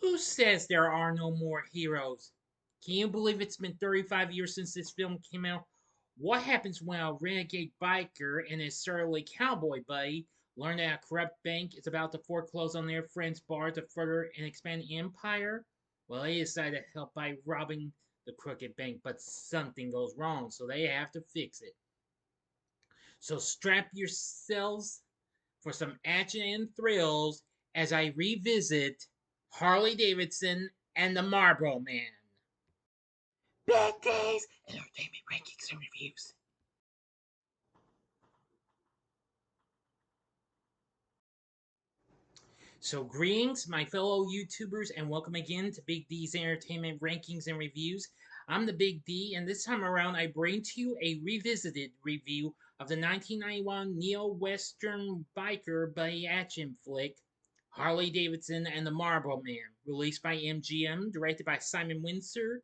Who says there are no more heroes? Can you believe it's been 35 years since this film came out? What happens when a renegade biker and his surly cowboy buddy learn that a corrupt bank is about to foreclose on their friend's bar to further and expand the empire? Well, they decide to help by robbing the crooked bank, but something goes wrong, so they have to fix it. So strap yourselves for some action and thrills as I revisit Harley Davidson and the Marlboro Man. Bad days, entertainment rankings and reviews. So, greetings, my fellow YouTubers, and welcome again to Big D's Entertainment Rankings and Reviews. I'm the Big D, and this time around, I bring to you a revisited review of the 1991 neo-western biker buddy action flick, Harley Davidson and the Marlboro Man, released by MGM, directed by Simon Windsor,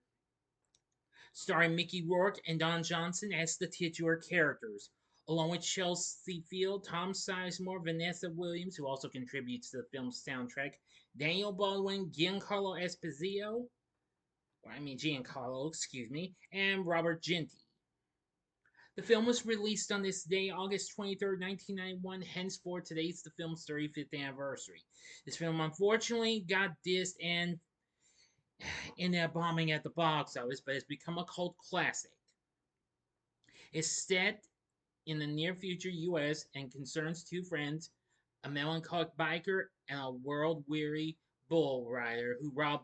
starring Mickey Rourke and Don Johnson as the titular characters, along with Chelsea Field, Tom Sizemore, Vanessa Williams, who also contributes to the film's soundtrack, Daniel Baldwin, Giancarlo Esposito, Giancarlo, excuse me, and Robert Ginty. The film was released on this day, August 23rd, 1991. Henceforth, today's the film's 35th anniversary. This film unfortunately got dissed and ended up bombing at the box office, but has become a cult classic. It's set in the near future US and concerns two friends, a melancholic biker and a world weary bull rider who rob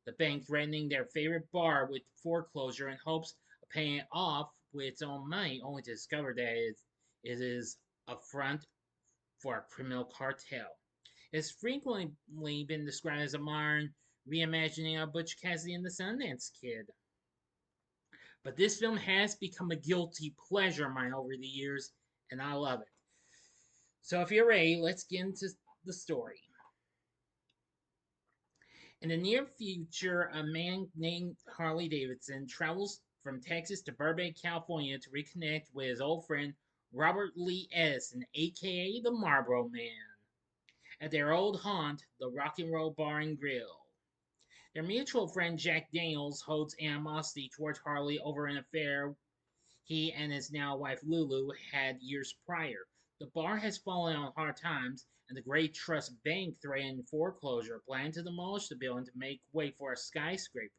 the bank, threatening their favorite bar with foreclosure in hopes of paying it off with its own money, only to discover that it is a front for a criminal cartel. It's frequently been described as a modern reimagining of Butch Cassidy and the Sundance Kid. But this film has become a guilty pleasure of mine over the years, and I love it. So if you're ready, let's get into the story. In the near future, a man named Harley Davidson travels from Texas to Burbank, California to reconnect with his old friend Robert Lee Edison, aka the Marlboro Man, at their old haunt, the Rock and Roll Bar and Grill. Their mutual friend Jack Daniels holds animosity towards Harley over an affair he and his now wife Lulu had years prior. The bar has fallen on hard times, and the Great Trust Bank threatened foreclosure, planned to demolish the building to make way for a skyscraper.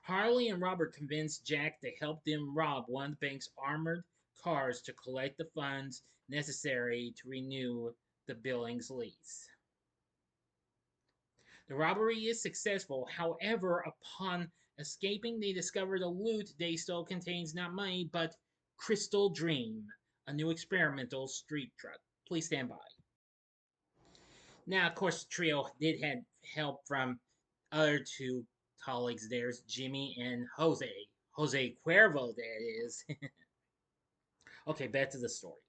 Harley and Robert convinced Jack to help them rob one of the bank's armored cars to collect the funds necessary to renew the building's lease. The robbery is successful. However, upon escaping, they discover the loot they stole contains not money, but Crystal Dream, a new experimental street drug. Please stand by. Now, of course, the trio did have help from other two colleagues theirs, Jimmy and Jose. Jose Cuervo, that is. Okay, back to the story.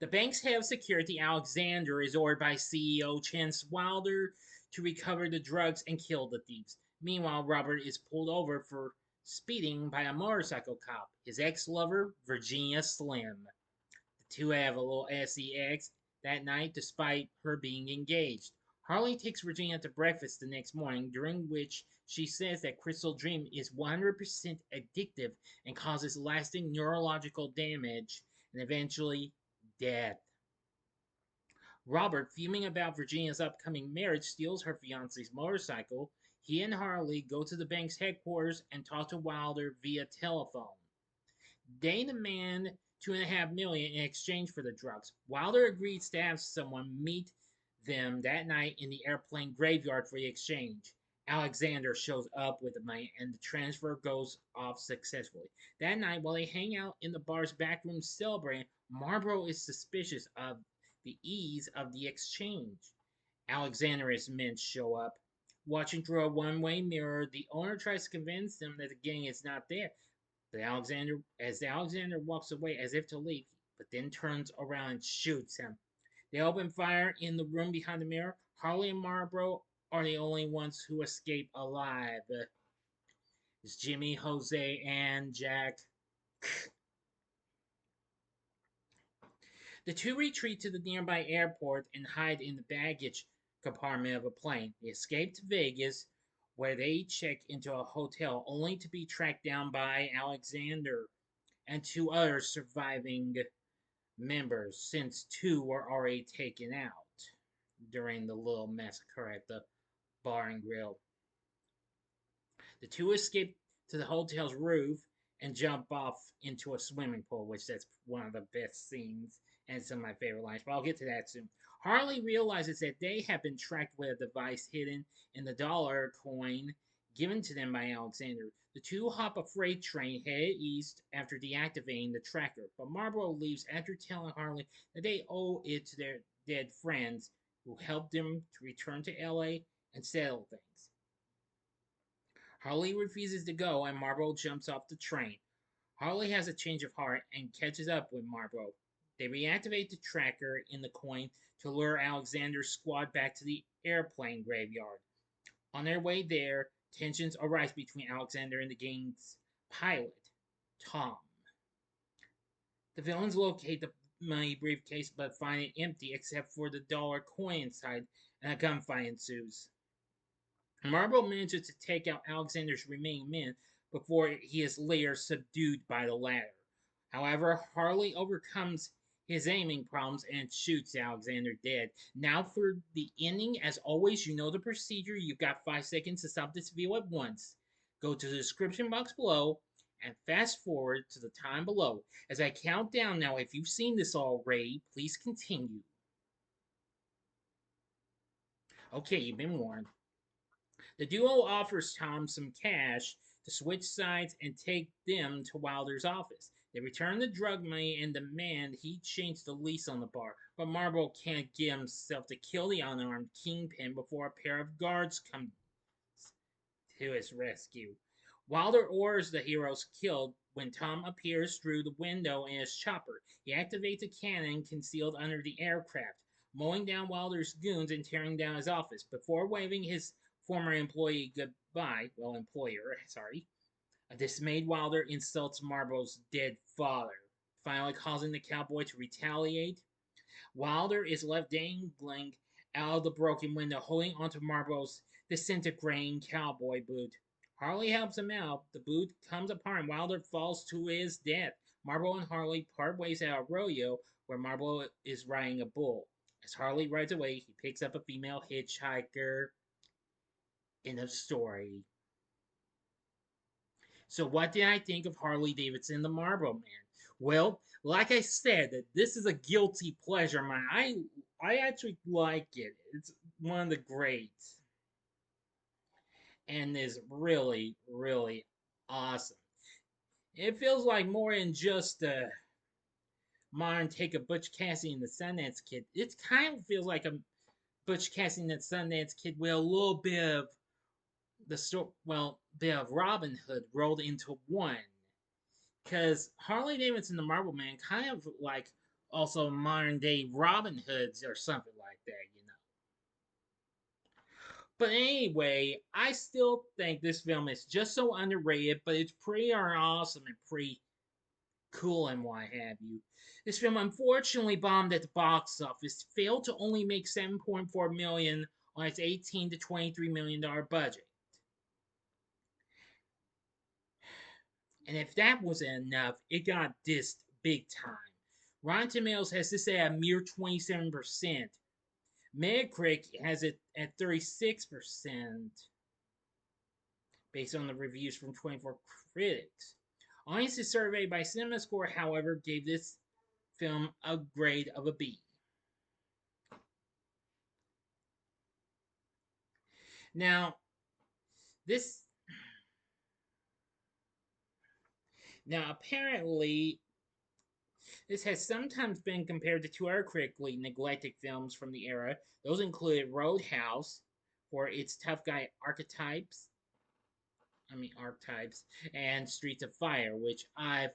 The bank's head of security, Alexander, is ordered by CEO Chance Wilder to recover the drugs and kill the thieves. Meanwhile, Robert is pulled over for speeding by a motorcycle cop, his ex lover, Virginia Slim. The two have a little sex that night despite her being engaged. Harley takes Virginia to breakfast the next morning, during which she says that Crystal Dream is 100% addictive and causes lasting neurological damage and eventually death. Robert, fuming about Virginia's upcoming marriage, steals her fiance's motorcycle. He and Harley go to the bank's headquarters and talk to Wilder via telephone. They demand $2.5 million in exchange for the drugs. Wilder agrees to have someone meet them that night in the airplane graveyard for the exchange. Alexander shows up with the money and the transfer goes off successfully. That night, while they hang out in the bar's back room celebrating, Marlboro is suspicious of the ease of the exchange. Alexander and his men show up. Watching through a one-way mirror, the owner tries to convince them that the gang is not there. But Alexander walks away as if to leave, but then turns around and shoots him. They open fire in the room behind the mirror. Harley and Marlboro are the only ones who escape alive. It's Jimmy, Jose, and Jack. The two retreat to the nearby airport and hide in the baggage compartment of a plane. They escape to Vegas, where they check into a hotel only to be tracked down by Alexander and two other surviving members, since two were already taken out during the little massacre at the bar and grill. The two escape to the hotel's roof and jump off into a swimming pool, which that's one of the best scenes and some of my favorite lines, but I'll get to that soon. Harley realizes that they have been tracked with a device hidden in the dollar coin given to them by Alexander. The two hop a freight train headed east after deactivating the tracker, but Marlboro leaves after telling Harley that they owe it to their dead friends who helped them to return to LA and settle things. Harley refuses to go and Marlboro jumps off the train. Harley has a change of heart and catches up with Marlboro. They reactivate the tracker in the coin to lure Alexander's squad back to the airplane graveyard. On their way there, tensions arise between Alexander and the gang's pilot, Tom. The villains locate the money briefcase but find it empty except for the dollar coin inside, and a gunfight ensues. Marlboro manages to take out Alexander's remaining men before he is later subdued by the latter. However, Harley overcomes his aiming problems and shoots Alexander dead. Now for the ending, as always, you know the procedure. You've got 5 seconds to stop this video at once. Go to the description box below and fast forward to the time below. As I count down now, if you've seen this already, please continue. Okay, you've been warned. The duo offers Tom some cash to switch sides and take them to Wilder's office. They return the drug money and demand he change the lease on the bar, but Marlboro can't get himself to kill the unarmed kingpin before a pair of guards come to his rescue. Wilder orders the heroes killed when Tom appears through the window in his chopper. He activates a cannon concealed under the aircraft, mowing down Wilder's goons and tearing down his office. Before waving his former employee goodbye, well, employer, sorry, a dismayed Wilder insults Marlboro's dead father, finally causing the cowboy to retaliate. Wilder is left dangling out of the broken window, holding onto Marlboro's disintegrating cowboy boot. Harley helps him out. The boot comes apart and Wilder falls to his death. Marlboro and Harley part ways at a rodeo where Marlboro is riding a bull. As Harley rides away, he picks up a female hitchhiker. End of story. So, what did I think of Harley Davidson, the Marlboro Man? Well, like I said, this is a guilty pleasure, man. I actually like it. It's one of the greats, and is really really awesome. It feels like more than just a modern take of Butch Cassidy and the Sundance Kid. It kind of feels like a Butch Cassidy and the Sundance Kid with a little bit of the story, well, bit of Robin Hood rolled into one. Because Harley Davidson, the Marlboro Man, kind of like also modern day Robin Hoods or something like that, you know. But anyway, I still think this film is just so underrated, but it's pretty awesome and pretty cool and what have you. This film unfortunately bombed at the box office, failed to only make 7.4 million on its 18 to 23 million dollar budget. And if that wasn't enough, it got dissed big time. Rotten Tomatoes has this at a mere 27%. Metacritic has it at 36%, based on the reviews from 24 critics. Audiences surveyed by CinemaScore, however, gave this film a grade of a B. Now, this apparently this has sometimes been compared to two other critically neglected films from the era. Those included Roadhouse for its tough guy archetypes, and Streets of Fire, which I'm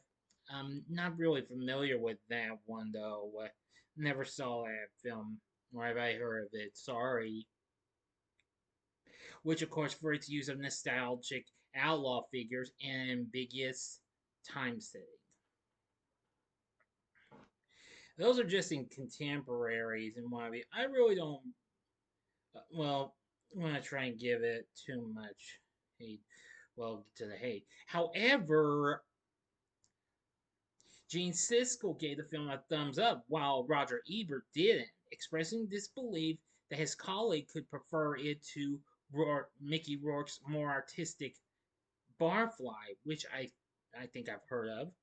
not really familiar with that one though. Never saw that film, or have I heard of it? Sorry. Which, of course, for its use of nostalgic outlaw figures and ambiguous time setting. Those are just in contemporaries and what have you. I really don't well, I'm gonna try and give it too much hate. Well, to the hate. However, Gene Siskel gave the film a thumbs up, while Roger Ebert didn't, expressing disbelief that his colleague could prefer it to Mickey Rourke's more artistic Barfly, which I think I've heard of.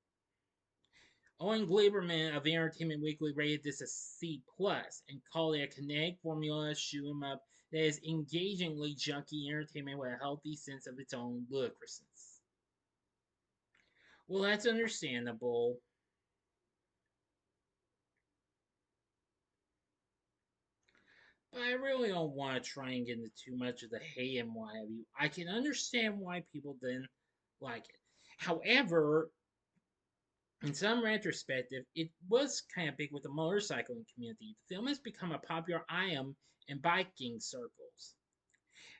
Owen Gleiberman of Entertainment Weekly rated this a C plus and called it a kinetic formula shoot 'em up that is engagingly junky entertainment with a healthy sense of its own ludicrousness. Well, that's understandable. But I really don't want to try and get into too much of the hate and what have you. I can understand why people didn't like it. However, in some retrospective, it was kind of big with the motorcycling community. The film has become a popular item in biking circles.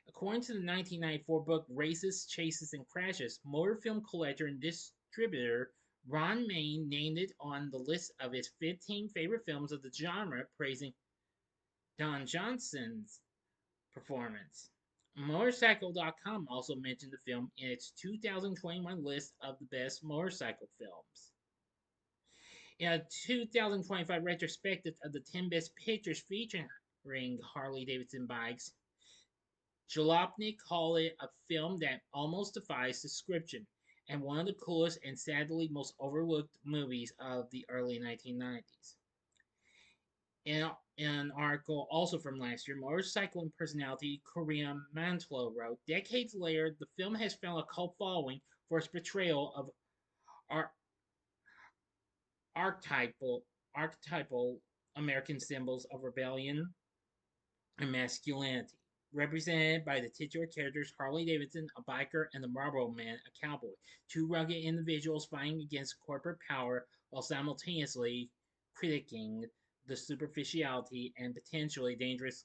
According to the 1994 book Races, Chases, and Crashes, motor film collector and distributor Ron Main named it on the list of his 15 favorite films of the genre, praising Don Johnson's performance. Motorcycle.com also mentioned the film in its 2021 list of the best motorcycle films. In a 2025 retrospective of the 10 best pictures featuring Harley Davidson bikes, Jalopnik called it a film that almost defies description and one of the coolest and sadly most overlooked movies of the early 1990s. In an article also from last year, motorcycling personality Korean Mantlo wrote, decades later, the film has found a cult following for its portrayal of ar- archetypal American symbols of rebellion and masculinity, represented by the titular characters Harley Davidson, a biker, and the Marlboro Man, a cowboy, two rugged individuals fighting against corporate power while simultaneously critiquing the superficiality and potentially dangerous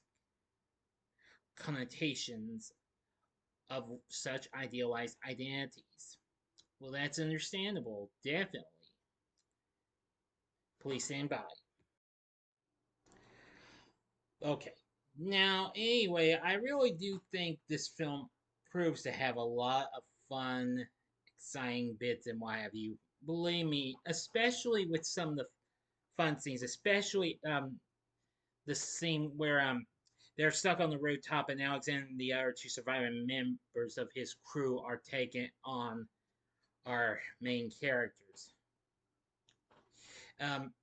connotations of such idealized identities. Well, that's understandable, definitely. Please stand by. Okay. Now, anyway, I really do think this film proves to have a lot of fun, exciting bits and what have you. Believe me, especially with some of the fun scenes, especially the scene where they're stuck on the rooftop and Alexander and the other two surviving members of his crew are taken on our main characters. Um,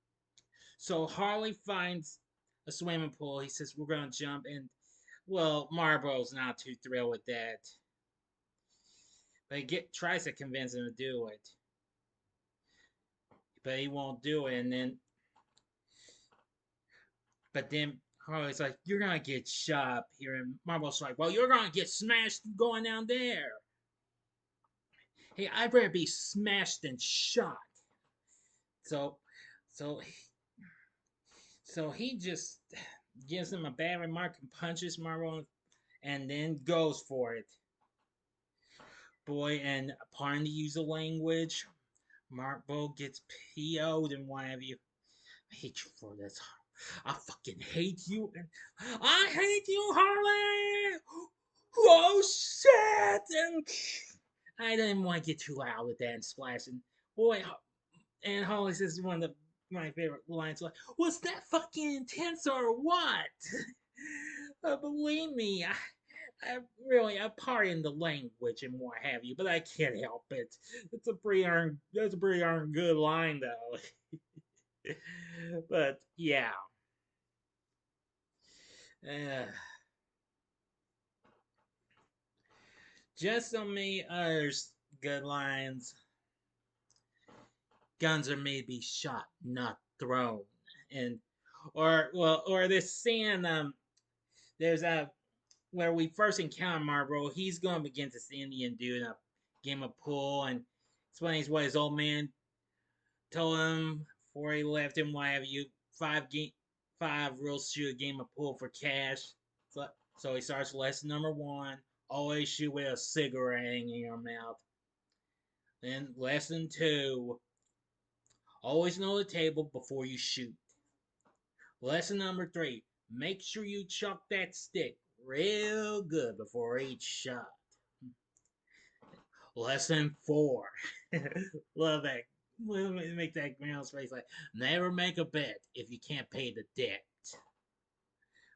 so Harley finds a swimming pool. He says, "We're going to jump." And, well, Marlboro's not too thrilled with that. But tries to convince him to do it. But he won't do it. But then Harley's like, "You're going to get shot up here." And Marlboro's like, "Well, you're going to get smashed going down there." Hey, I'd rather be smashed than shot. So, so, so he just gives him a bad remark and punches Marlboro and then goes for it. Boy, and pardon the use of language, Marlboro gets PO'd and what have you. I hate you for this. I fucking hate you. And I hate you, Harley! Oh shit! And I didn't want to get too loud with that and splashing. Boy, and Harley says one of my favorite lines like, "Was that fucking intense or what?" Believe me, I pardon the language and what have you, but I can't help it. That's a pretty darn good line though. But yeah, uh, just so many others good lines. Guns are made to be shot, not thrown, and or this scene. There's a where we first encounter Marlboro. He's going up against this Indian dude in a game of pool, and explains what his old man told him before he left him. Why have you five rules to shoot a game of pool for cash? So he starts lesson number one: always shoot with a cigarette in your mouth. Then lesson two: always know the table before you shoot. Lesson number three: make sure you chuck that stick real good before each shot. Lesson 4. Love that. Make that ground space like never make a bet if you can't pay the debt.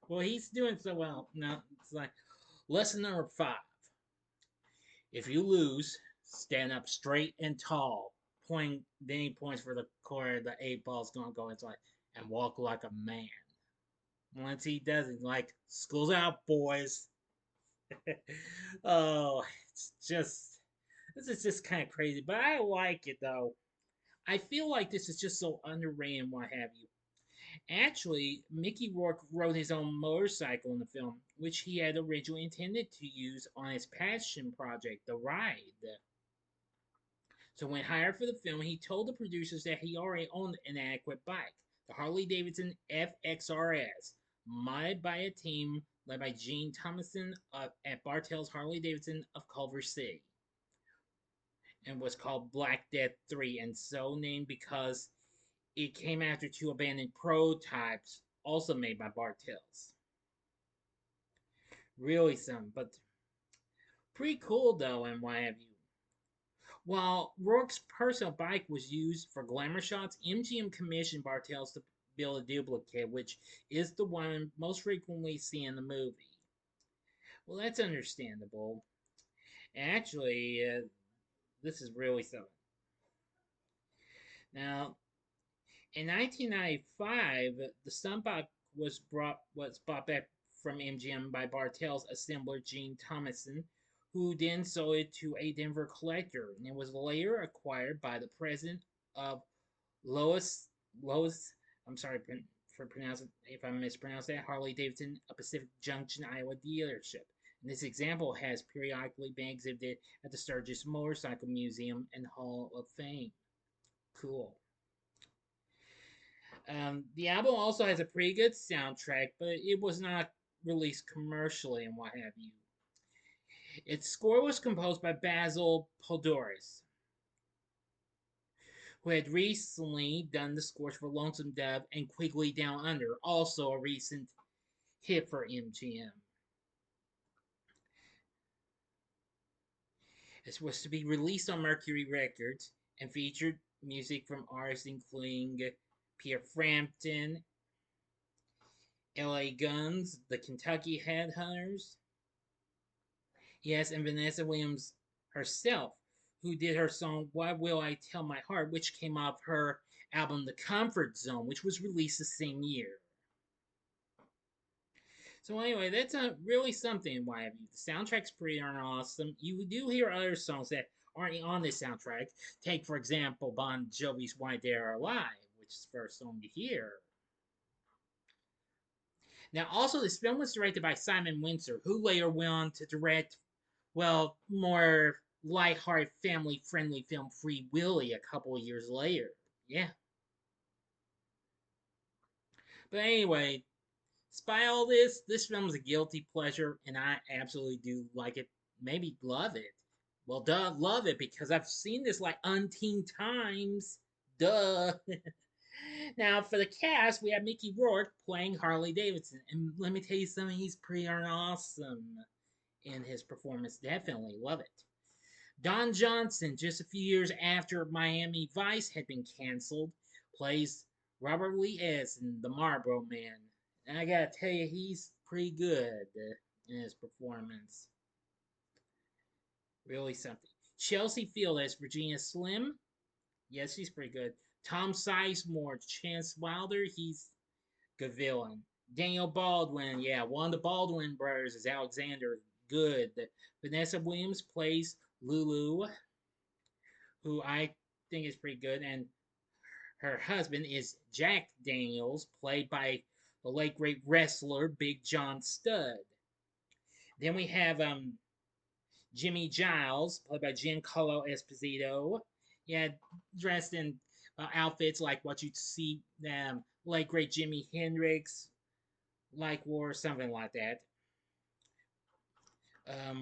Well, he's doing so well. No, it's like lesson number 5. If you lose, stand up straight and tall. Point then he points for the corner the 8 ball's gonna go inside and walk like a man. Once he does it, like school's out, boys. Oh, it's just this is just kind of crazy, but I like it though. I feel like this is just so underrated and what have you. Actually, Mickey Rourke rode his own motorcycle in the film, which he had originally intended to use on his passion project, The Ride. So when hired for the film, he told the producers that he already owned an adequate bike, the Harley Davidson FXRS, modded by a team led by Gene Thomason at Bartell's Harley Davidson of Culver City, and was called Black Death 3, and so named because it came after 2 abandoned prototypes also made by Bartels. Really some, but pretty cool though, and what have you. While Rourke's personal bike was used for glamour shots, MGM commissioned Bartels to build a duplicate, which is the one most frequently seen in the movie. Well, that's understandable. Actually, this is really something. Now, in 1995, the stuntbike was bought back from MGM by Bartels assembler Gene Thomason, who then sold it to a Denver collector, and it was later acquired by the president of Lois. I'm sorry for pronouncing if I mispronounce that. Harley Davidson, a Pacific Junction, Iowa dealership. And this example has periodically been exhibited at the Sturgis Motorcycle Museum and Hall of Fame. Cool. The album also has a pretty good soundtrack, but it was not released commercially and what have you. Its score was composed by Basil Poledouris, who had recently done the scores for Lonesome Dove and Quigley Down Under, also a recent hit for MGM. This was to be released on Mercury Records and featured music from artists including Pierre Frampton, LA Guns, the Kentucky Headhunters, yes, and Vanessa Williams herself, who did her song Why Will I Tell My Heart, which came off her album The Comfort Zone, which was released the same year. So anyway, that's really something. Why have you? The soundtrack's pretty darn awesome. You do hear other songs that aren't on this soundtrack. Take for example Bon Jovi's "Why They Are Alive," which is the first song you hear. Now, also, this film was directed by Simon Windsor, who later went on to direct, well, more light-hearted, family-friendly film Free Willy a couple of years later. Yeah. But anyway, despite all this film is a guilty pleasure, and I absolutely do like it. Maybe love it. Well, duh, love it because I've seen this like umpteen times. Duh. Now, for the cast, we have Mickey Rourke playing Harley Davidson, and let me tell you something, he's pretty darn awesome in his performance. Definitely love it. Don Johnson, just a few years after Miami Vice had been canceled, plays Robert Lee Edson, the Marlboro Man. And I gotta tell you, he's pretty good in his performance. Really something. Chelsea Field as Virginia Slim. Yes, she's pretty good. Tom Sizemore, Chance Wilder. He's good villain. Daniel Baldwin, yeah, one of the Baldwin brothers is Alexander. Good. Vanessa Williams plays Lulu, who I think is pretty good, and her husband is Jack Daniels, played by the late great wrestler Big John Studd. Then we have Jimmy Giles, played by Giancarlo Esposito. Yeah, dressed in outfits like what you'd see late great Jimi Hendrix like wore, something like that.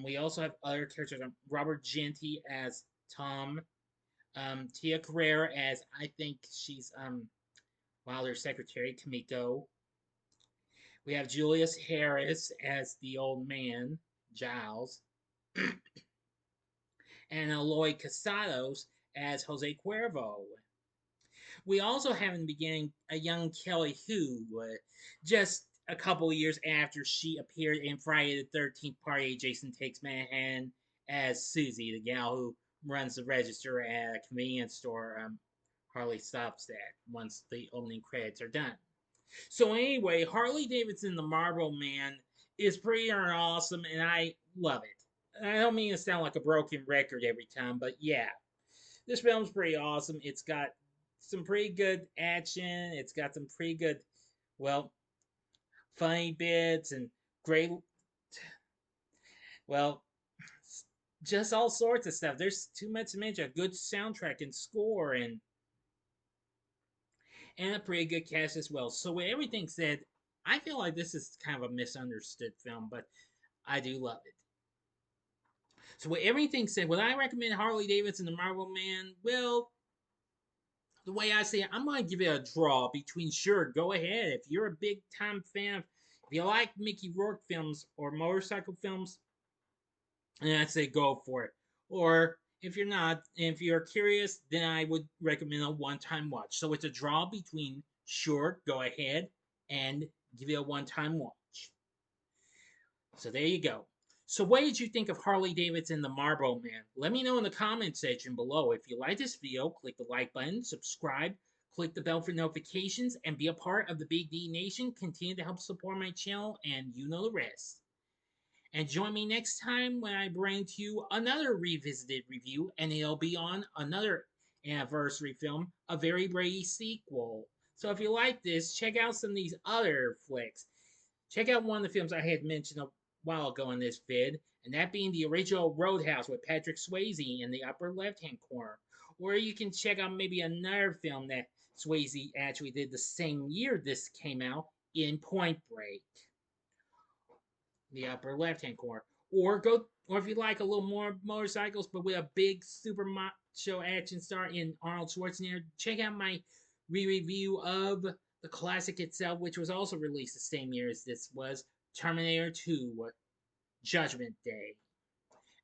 We also have other characters. Robert Genty as Tom. Tia Carrera as I think she's Wilder's secretary, Kamiko. We have Julius Harris as the old man, Giles, and Eloy Casados as Jose Cuervo. We also have in the beginning a young Kelly Hu, just a couple years after she appeared in Friday the 13th Party, Jason Takes Manhattan as Susie, the gal who runs the register at a convenience store Harley stops at once the opening credits are done. So anyway, Harley Davidson, the Marlboro Man, is pretty darn awesome, and I love it. I don't mean to sound like a broken record every time, but yeah, this film's pretty awesome. It's got some pretty good action. It's got some pretty good, well, funny bits and great, well, just all sorts of stuff. There's too much to mention. A good soundtrack and score, and a pretty good cast as well. So with everything said, I feel like this is kind of a misunderstood film, but I do love it. So with everything said, would I recommend Harley Davidson, the Marlboro Man? Well, the way I say it, I'm going to give it a draw between sure, go ahead. If you're a big time fan, if you like Mickey Rourke films or motorcycle films, then I'd say go for it. Or if you're not, if you're curious, then I would recommend a one time watch. So it's a draw between sure, go ahead, and give it a one time watch. So there you go. So what did you think of Harley Davidson the Marlboro Man? Let me know in the comment section below. If you like this video, click the like button, subscribe, click the bell for notifications, and be a part of the Big D Nation. Continue to help support my channel, and you know the rest. And join me next time when I bring to you another revisited review, and it'll be on another anniversary film, a very Brady sequel. So if you like this, check out some of these other flicks. Check out one of the films I had mentioned a while ago in this vid, and that being the original Roadhouse with Patrick Swayze in the upper left-hand corner. Or you can check out maybe another film that Swayze actually did the same year this came out in Point Break, the upper left-hand corner. Or if you like a little more motorcycles, but with a big super macho action star in Arnold Schwarzenegger, check out my re-review of the classic itself, which was also released the same year as this was, Terminator 2, Judgment Day.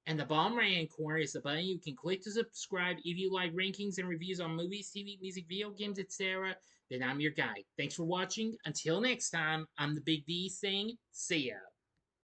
And the bottom right hand corner is the button you can click to subscribe if you like rankings and reviews on movies, TV, music, video games, etc. Then I'm your guide. Thanks for watching. Until next time, I'm the Big D saying, see ya.